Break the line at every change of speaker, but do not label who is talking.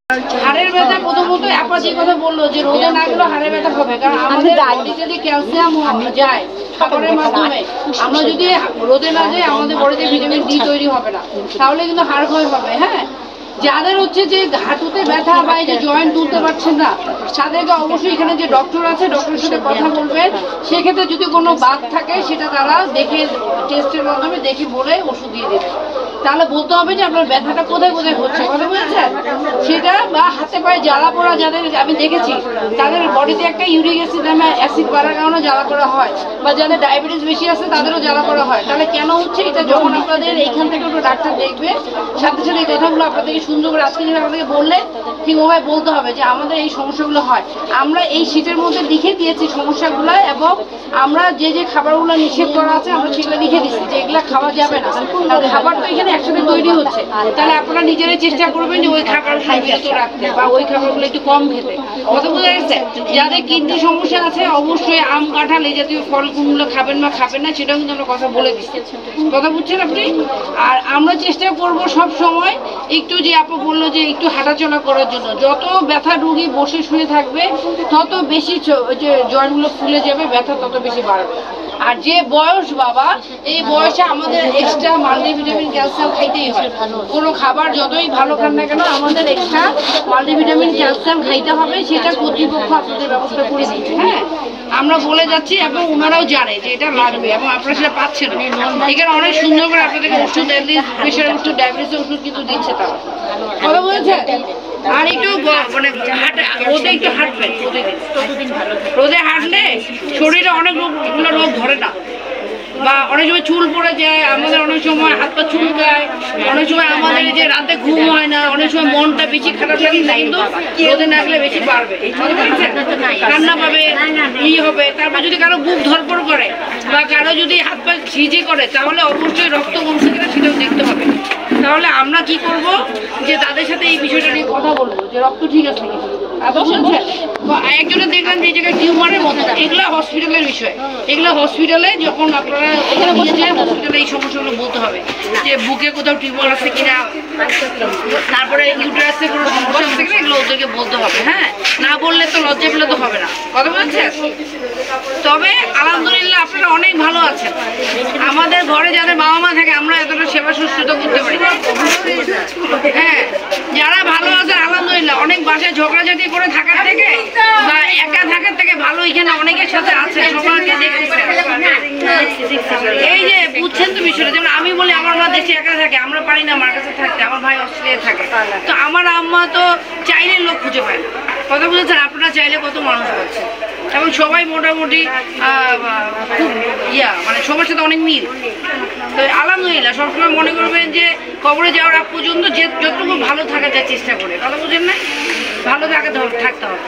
হাড়ের ব্যথা প্রথমত আপা যে কথা বললো যে রোদে না গেলেও হাড়ের ব্যথা হবে, কারণ আমাদের বডিতে যে ক্যালসিয়াম যায় খাবারের মাধ্যমে, আমরা যদি রোদে না যাই আমাদের বডিতে ভিটামিন ডি তৈরি হবে না, তাহলে কিন্তু হাড় ক্ষয় হবে। হ্যাঁ, যাদের হচ্ছে যে হাঁটুতে ব্যথা বা এই যে জয়েন্ট তুলতে পারছেন না, তাদেরকে অবশ্যই এখানে যে ডক্টর আছে ডক্টরের সাথে কথা বলবেন। সেক্ষেত্রে যদি কোনো বাত থাকে সেটা তারা দেখে টেস্টের মাধ্যমে দেখে বলে ওষুধ দিয়ে দেবে। তাহলে বলতে হবে যে আপনার ব্যথাটা কোথায় কোথায় হচ্ছে, কথা বলছেন সেটা, বা হাতে পায়ে জ্বালা পোড়া যাদের আমি দেখেছি তাদের বডিতে একটা ইউরিক অ্যাসিড বাড়ার কারণে জ্বালা পোড়া হয়, বা যাদের ডায়াবেটিস বেশি আছে তাদেরও জ্বালা পোড়া হয়। তাহলে কেন হচ্ছে এটা যখন আপনাদের এইখান থেকে একটু ডাক্তার দেখবে, সাথে সাথে এই কথাগুলো আপনাদেরকে সুন্দর করে আজকে যেটা আপনাদেরকে বললে ঠিকভাবে বলতে হবে যে আমাদের এই সমস্যাগুলো হয়। আমরা এই শীটের মধ্যে লিখে দিয়েছি সমস্যাগুলো, এবং আমরা যে যে খাবারগুলো নিষেধ করা আছে আমরা সেগুলো লিখে দিচ্ছি যে এগুলো খাওয়া যাবে না। কারণ খাবার তো এখানে একসাথে তৈরি হচ্ছে, তাহলে আপনারা নিজেরাই চেষ্টা করবেন যে ওই খাবারগুলো বিরত রাখতে বা ওই খাবারগুলো একটু কম খেতে। কথা বোঝা গেছে? যাদের কিডনি সমস্যা আছে অবশ্যই আম কাঁঠাল এই জাতীয় ফল কোনগুলো খাবেন বা খাবেন না সেটাও কিন্তু আমরা কথা বলে দিচ্ছি। কথা বুঝছেন আপনি? আর আমরা চেষ্টা করব সব সময় একটু, যে আপু বললো যে একটু হাঁটাচলা করার জন্য। যত ব্যথা রোগী বসে শুয়ে থাকবে তত বেশি যে জয়েন্টগুলো ফুলে যাবে, ব্যথা তত বেশি বাড়বে। আর যে বয়স বাবা, এই বয়সে আমাদের এক্সট্রা মাল্টিভিটামিন ক্যালসিয়াম খাইতেই হয়। কোনো খাবার যতই ভালো খান না কেন আমাদের এক্সট্রা মাল্টিভিটামিন ক্যালসিয়াম খাইতে হবে, সেটা কর্তৃপক্ষ আপনাদের ব্যবস্থা করে দিচ্ছে। হ্যাঁ, আমরা বলে যাচ্ছি এবং ওনারাও জানে যে এটা লাগবে এবং আপনারা সেটা পাচ্ছেন। এখানে অনেক সুন্দর করে আপনাদেরকে ওষুধ, প্রেশারের ওষুধ, ডায়াবেটিসের ওষুধ কিন্তু দিচ্ছে তারা। কথা বলেছেন? আর একটু মানে রোদে একটু হাঁটবেন, রোদে হাঁটলে শরীরে অনেক রোগ ধরে না, বা অনেক সময় চুল পড়ে যায়, আমাদের অনেক সময় হাত পা চুলকায়, অনেক সময় আমাদের যে রাতে ঘুম হয় না, অনেক সময় মনটা বেশি খারাপ লাগে, কিন্তু রোদে না গেলে বেশি বাড়বে, কান্না পাবে, ই হবে। তারপর যদি কারো বুক ধরপড় করে বা কারো যদি হাত পা ঝিঝি করে, তাহলে অবশ্যই রক্ত কমছে কিনা সেটাও দেখতে হবে। তাহলে আমরা কি করব যে তাদের সাথে এই বিষয়টা নিয়ে কথা বলবো যে রক্ত ঠিক আছে কিনা। একজনের দেখলাম যে জায়গায় টিউমারের মতো, এগুলো হসপিটালের বিষয়। এগুলো হসপিটালে যখন আপনারা এখানে বসে যায় হসপিটালে এই সমস্যাগুলো বলতে হবে যে বুকে কোথাও টিউমার আছে কিনা, তারপরে ইউটেরাসে কোনো সমস্যা আছে কিনা, এগুলো ওদেরকে বলতে হবে। হ্যাঁ, না বললে তো লজ্জা পেলে তো হবে না। কথা বলছেন? তবে আলহামদুলিল্লাহ আপনারা অনেক ভালো আছেন। আমাদের ঘরে যাদের বাবা মা থাকে আমরা এতটা সেবা শুশ্রূষা করতে পারি। হ্যাঁ, যারা ভালো আছে আলহামদুলিল্লাহ। অনেক বাসায় ঝগড়াঝাটি করে থাকার থেকে বা একা থাকার থেকে ভালো এখানে অনেকের সাথে আছে, সবাইকে দেখতেছে। এই যে বুঝছেন তো বিষয়টা, যেমন আমি বলি আমার মা দেশে একা থাকে, আমরা পারি না আমার কাছে থাকতে, আমার ভাই অস্ট্রেলিয়ায় থাকে, তো আমার আম্মা তো চাইলে লোক খুঁজে পায় না। কথা বুঝেছেন? আপনারা চাইলে কত মানুষ পাচ্ছে, এবং সবাই মোটামুটি খুব মানে সবার সাথে অনেক মিল। তো আলহামদুলিল্লাহ সবসময় মনে করবেন যে কবরে যাওয়ার আগ পর্যন্ত যে যতটুকু ভালো থাকা যায় চেষ্টা করে। কথা বুঝেন না? ভালো থাকতে হবে।